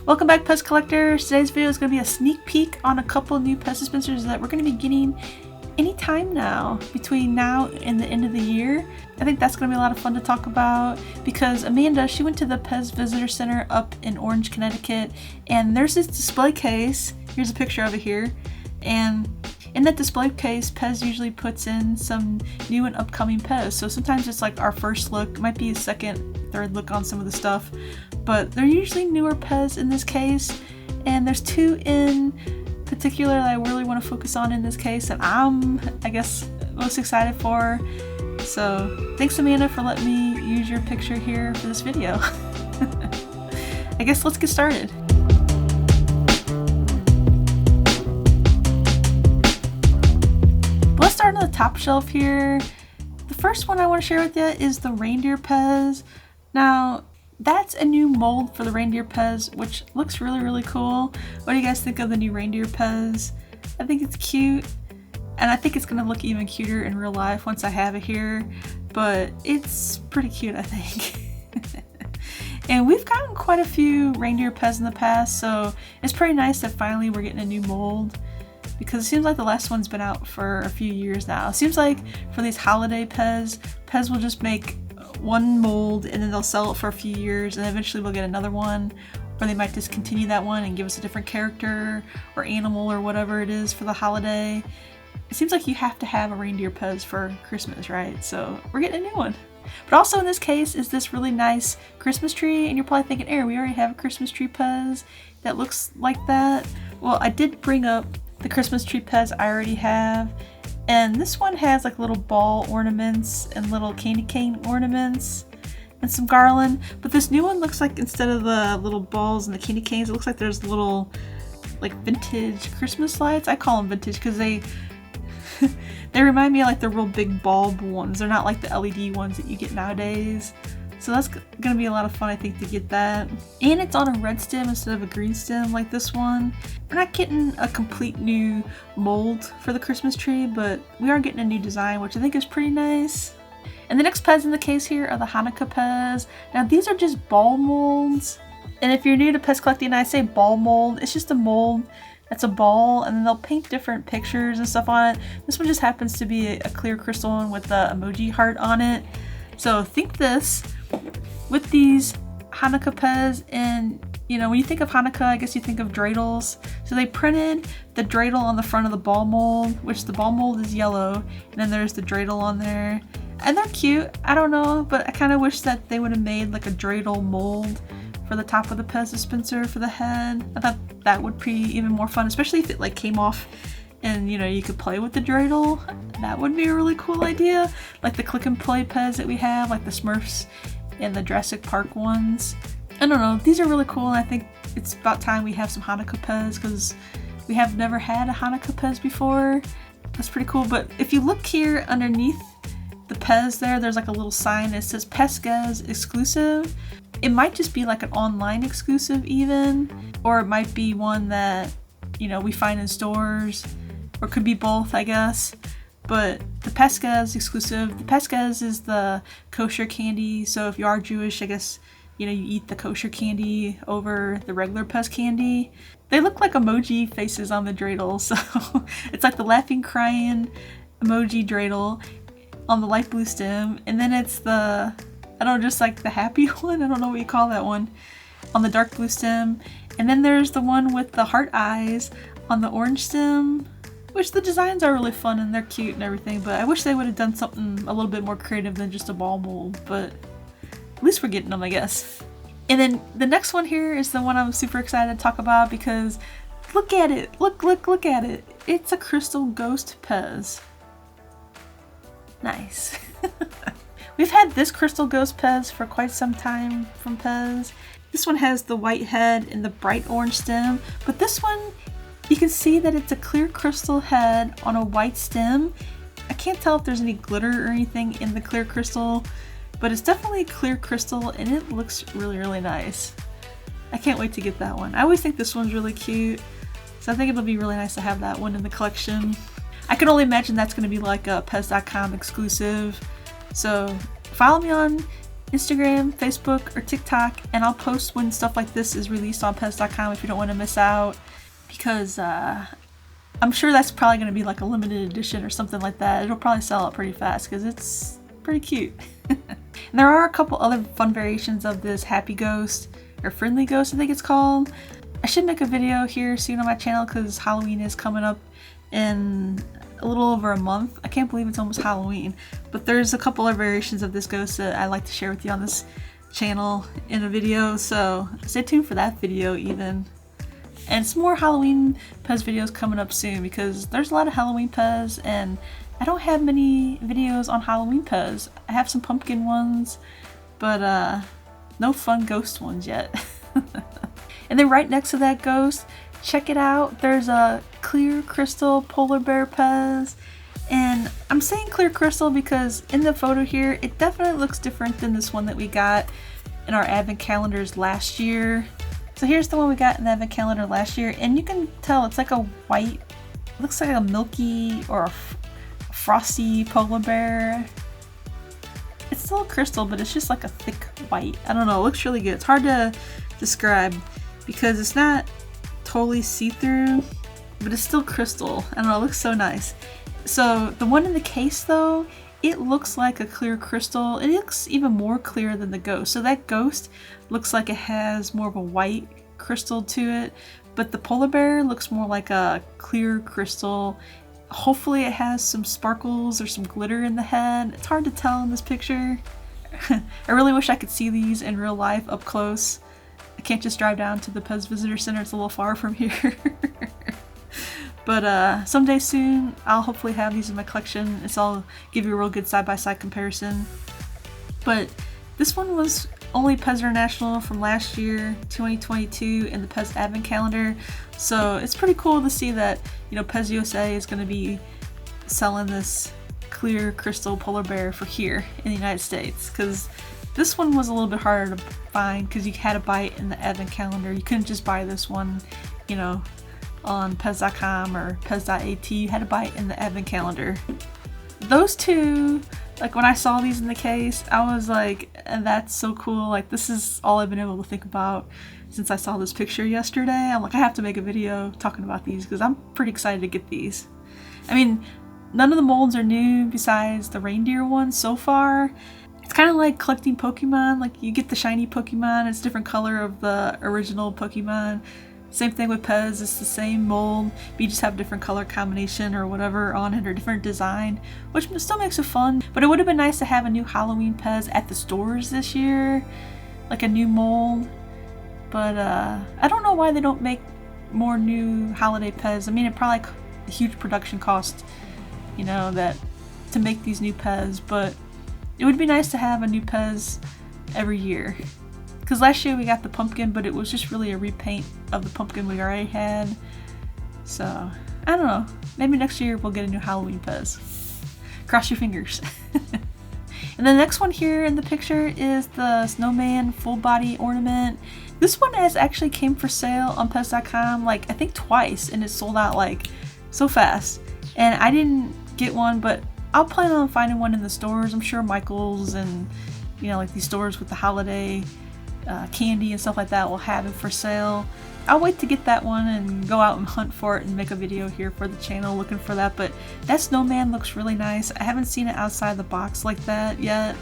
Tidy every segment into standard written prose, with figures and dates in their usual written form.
Welcome back, PEZ collectors. Today's video is going to be a sneak peek on a couple new PEZ dispensers that we're going to be getting anytime now, between now and the end of the year. I think that's going to be a lot of fun to talk about because Amanda, she went to the PEZ Visitor Center up in Orange, Connecticut, and there's this display case. Here's a picture of it here. And in that display case, PEZ usually puts in some new and upcoming PEZ. So sometimes it's like our first look, it might be a second, third look on some of the stuff. But they're usually newer PEZ in this case. And there's two in particular that I really want to focus on in this case that I'm, I guess, most excited for. So thanks, Amanda, for letting me use your picture here for this video. I guess let's get started. Let's start on the top shelf here. The first one I want to share with you is the Reindeer PEZ. Now, that's a new mold for the Reindeer PEZ, which looks really cool. What do you guys think of the new Reindeer PEZ? I think it's cute, and I think it's going to look even cuter in real life once I have it here, but it's pretty cute, I think. And we've gotten quite a few Reindeer PEZ in the past, so it's pretty nice that finally we're getting a new mold, because it seems like the last one's been out for a few years now. It seems like for these holiday PEZ will just make one mold and then they'll sell it for a few years and eventually we'll get another one, or they might discontinue that one and give us a different character or animal or whatever it is for the holiday. It seems like you have to have a Reindeer PEZ for Christmas, right? So we're getting a new one. But also in this case is this really nice Christmas tree, and you're probably thinking, Erin, we already have a Christmas tree PEZ that looks like that. Well, I did bring up the Christmas tree PEZ I already have, and this one has like little ball ornaments and little candy cane ornaments and some garland, but this new one looks like instead of the little balls and the candy canes, it looks like there's little like vintage Christmas lights. I call them vintage because they they remind me of like the real big bulb ones. They're not like the LED ones that you get nowadays. So that's gonna be a lot of fun, I think, to get that. And it's on a red stem instead of a green stem like this one. We're not getting a complete new mold for the Christmas tree, but we are getting a new design, which I think is pretty nice. And the next PEZ in the case here are the Chanukah PEZ. Now these are just ball molds. And if you're new to PEZ collecting and I say ball mold, it's just a mold that's a ball, and then they'll paint different pictures and stuff on it. This one just happens to be a clear crystal one with the emoji heart on it. So think this with these Chanukah PEZ, and you know, when you think of Hanukkah, I guess you think of dreidels. So they printed the dreidel on the front of the ball mold, which the ball mold is yellow, and then there's the dreidel on there. And they're cute, I don't know, but I kind of wish that they would have made like a dreidel mold for the top of the PEZ dispenser for the head. I thought that would be even more fun, especially if it like came off and you know, you could play with the dreidel. That would be a really cool idea. Like the click and play PEZ that we have, like the Smurfs and the Jurassic Park ones. I don't know, these are really cool, and I think it's about time we have some Chanukah PEZ because we have never had a Chanukah PEZ before. That's pretty cool. But if you look here underneath the PEZ there's like a little sign that says PEZ exclusive. It might just be like an online exclusive even, or it might be one that, you know, we find in stores, or it could be both, I guess. But the PEZ exclusive, the PEZ is the kosher candy. So if you are Jewish, I guess, you know, you eat the kosher candy over the regular PEZ candy. They look like emoji faces on the dreidel. So it's like the laughing, crying emoji dreidel on the light blue stem. And then it's the, I don't know, just like the happy one. I don't know what you call that one on the dark blue stem. And then there's the one with the heart eyes on the orange stem, which the designs are really fun and they're cute and everything, but I wish they would have done something a little bit more creative than just a ball mold, but at least we're getting them, I guess. And then the next one here is the one I'm super excited to talk about because look at it, look at it. It's a crystal ghost PEZ. Nice. We've had this crystal ghost PEZ for quite some time from PEZ. This one has the white head and the bright orange stem, but this one, you can see that it's a clear crystal head on a white stem. I can't tell if there's any glitter or anything in the clear crystal, but it's definitely a clear crystal and it looks really nice. I can't wait to get that one. I always think this one's really cute, so I think it'll be really nice to have that one in the collection. I can only imagine that's going to be like a PEZ.com exclusive. So follow me on Instagram, Facebook, or TikTok, and I'll post when stuff like this is released on PEZ.com if you don't want to miss out, because I'm sure that's probably going to be like a limited edition or something like that. It'll probably sell out pretty fast because it's pretty cute. And there are a couple other fun variations of this Happy Ghost, or Friendly Ghost I think it's called. I should make a video here soon on my channel because Halloween is coming up in a little over a month. I can't believe it's almost Halloween. But there's a couple of variations of this ghost that I like to share with you on this channel in a video, so stay tuned for that video even. And some more Halloween PEZ videos coming up soon because there's a lot of Halloween PEZ and I don't have many videos on Halloween PEZ. I have some pumpkin ones, but no fun ghost ones yet. And then right next to that ghost, check it out, there's a clear crystal polar bear PEZ. And I'm saying clear crystal because in the photo here, it definitely looks different than this one that we got in our advent calendars last year. So here's the one we got in the advent calendar last year, and you can tell it's like a white, it looks like a milky or a frosty polar bear. It's still a crystal, but it's just like a thick white. I don't know, it looks really good. It's hard to describe because it's not totally see-through, but it's still crystal. I don't know, it looks so nice. So the one in the case though, it looks like a clear crystal. It looks even more clear than the ghost. So that ghost looks like it has more of a white crystal to it, but the polar bear looks more like a clear crystal. Hopefully it has some sparkles or some glitter in the head. It's hard to tell in this picture. I really wish I could see these in real life up close. I can't just drive down to the PEZ Visitor Center, it's a little far from here. But someday soon, I'll hopefully have these in my collection. I'll give you a real good side-by-side comparison. But this one was only PEZ International from last year, 2022, in the PEZ Advent Calendar. So it's pretty cool to see that, you know, PEZ USA is going to be selling this clear crystal polar bear for here in the United States. Because this one was a little bit harder to find because you had to buy it in the Advent Calendar. You couldn't just buy this one, you know, on PEZ.com or PEZ.at. You had to buy it in the Advent Calendar. Those two, like when I saw these in the case, I was like, that's so cool. Like this is all I've been able to think about since I saw this picture yesterday. I'm like, I have to make a video talking about these because I'm pretty excited to get these. I mean, none of the molds are new besides the reindeer one so far. It's kind of like collecting Pokemon. Like you get the shiny Pokemon, it's a different color of the original Pokemon. Same thing with PEZ, it's the same mold, but you just have a different color combination or whatever on it, or different design, which still makes it fun. But it would have been nice to have a new Halloween PEZ at the stores this year, like a new mold. But I don't know why they don't make more new holiday PEZ. I mean, it probably a huge production cost, you know, that to make these new PEZ, but it would be nice to have a new PEZ every year. Because last year we got the pumpkin, but it was just really a repaint of the pumpkin we already had. So, I don't know. Maybe next year we'll get a new Halloween PEZ. Cross your fingers. And the next one here in the picture is the Snowman full body ornament. This one actually came for sale on PEZ.com like I think twice, and it sold out like so fast. And I didn't get one, but I'll plan on finding one in the stores. I'm sure Michael's and, you know, like these stores with the holiday candy and stuff like that will have it for sale. I'll wait to get that one and go out and hunt for it and make a video here for the channel looking for that. But that snowman looks really nice. I haven't seen it outside the box like that yet,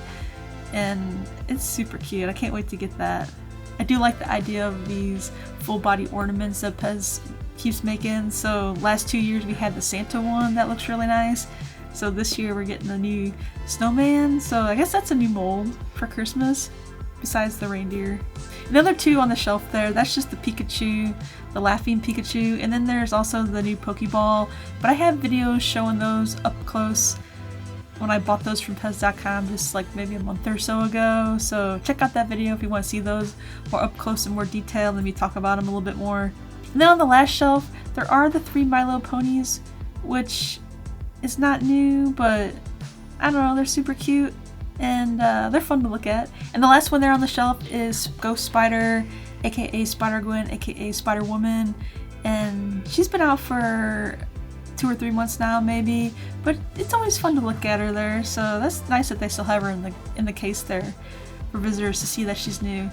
and it's super cute. I can't wait to get that. I do like the idea of these full body ornaments that PEZ keeps making. So last 2 years we had the Santa one that looks really nice. So this year we're getting the new snowman. So I guess that's a new mold for Christmas besides the reindeer. The other two on the shelf there, that's just the Pikachu, the laughing Pikachu, and then there's also the new Pokeball. But I have videos showing those up close when I bought those from PEZ.com just like maybe a month or so ago. So check out that video if you want to see those more up close and more detailed and me talk about them a little bit more. And then on the last shelf, there are the 3 My Little Ponies, which is not new, but I don't know, they're super cute. And they're fun to look at. And the last one there on the shelf is Ghost Spider, aka Spider-Gwen, aka Spider-Woman. And she's been out for 2 or 3 months now maybe, but it's always fun to look at her there. So that's nice that they still have her in the case there for visitors to see that she's new.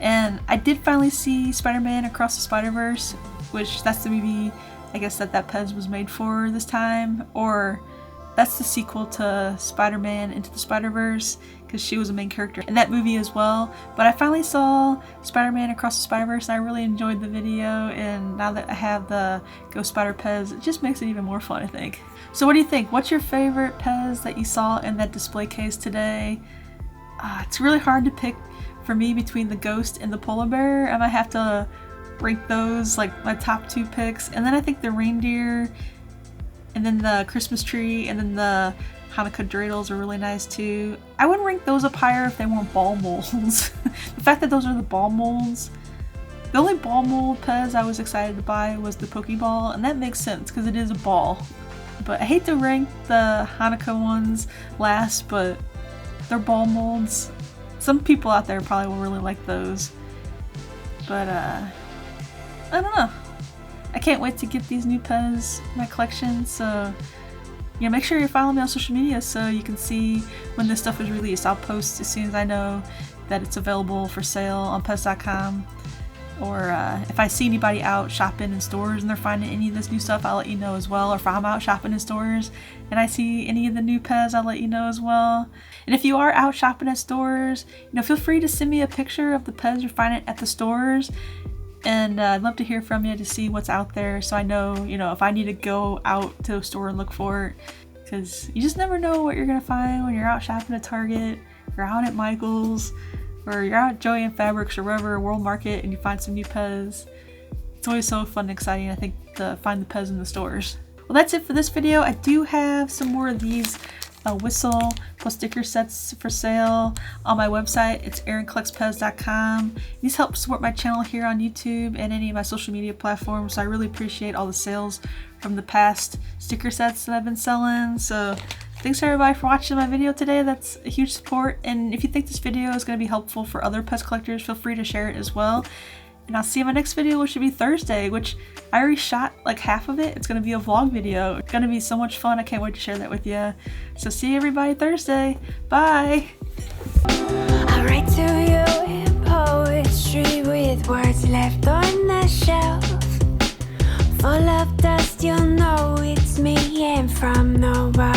And I did finally see Spider-Man Across the Spider-Verse, which that's the movie I guess that PEZ was made for this time, or that's the sequel to Spider-Man Into the Spider-Verse, because she was a main character in that movie as well. But I finally saw Spider-Man Across the Spider-Verse and I really enjoyed the video, and now that I have the Go Spider PEZ, it just makes it even more fun, I think. So what do you think? What's your favorite PEZ that you saw in that display case today? It's really hard to pick for me between the Ghost and the Polar Bear. I might have to rank those like my top 2 picks, and then I think the Reindeer and then the Christmas tree and then the Hanukkah dreidels are really nice too. I would rank those up higher if they weren't ball molds. The fact that those are the ball molds. The only ball mold PEZ I was excited to buy was the Pokeball, and that makes sense because it is a ball. But I hate to rank the Hanukkah ones last, but they're ball molds. Some people out there probably will really like those. But I don't know. I can't wait to get these new PEZ in my collection, so yeah, make sure you're following me on social media so you can see when this stuff is released. I'll post as soon as I know that it's available for sale on PEZ.com. Or if I see anybody out shopping in stores and they're finding any of this new stuff, I'll let you know as well. Or if I'm out shopping in stores and I see any of the new PEZ, I'll let you know as well. And if you are out shopping at stores, feel free to send me a picture of the PEZ you're finding at the stores. And I'd love to hear from you to see what's out there, so I know, if I need to go out to a store and look for it. Because you just never know what you're going to find when you're out shopping at Target, you're out at Michael's, or you're out at Joann Fabrics or wherever, World Market, and you find some new PEZ. It's always so fun and exciting, I think, to find the PEZ in the stores. Well, that's it for this video. I do have some more of these whistle plus sticker sets for sale on my website. It's erincollectspez.com. These help support my channel here on YouTube and any of my social media platforms, so I really appreciate all the sales from the past sticker sets that I've been selling. So thanks everybody for watching my video today. That's a huge support, and if you think this video is going to be helpful for other PEZ collectors, feel free to share it as well. And I'll see you in my next video, which should be Thursday, which I already shot like half of it. It's going to be a vlog video. It's going to be so much fun. I can't wait to share that with you. So see everybody Thursday. Bye! I write to you in poetry with words left on the shelf. Full of dust, you'll know it's me and from nobody.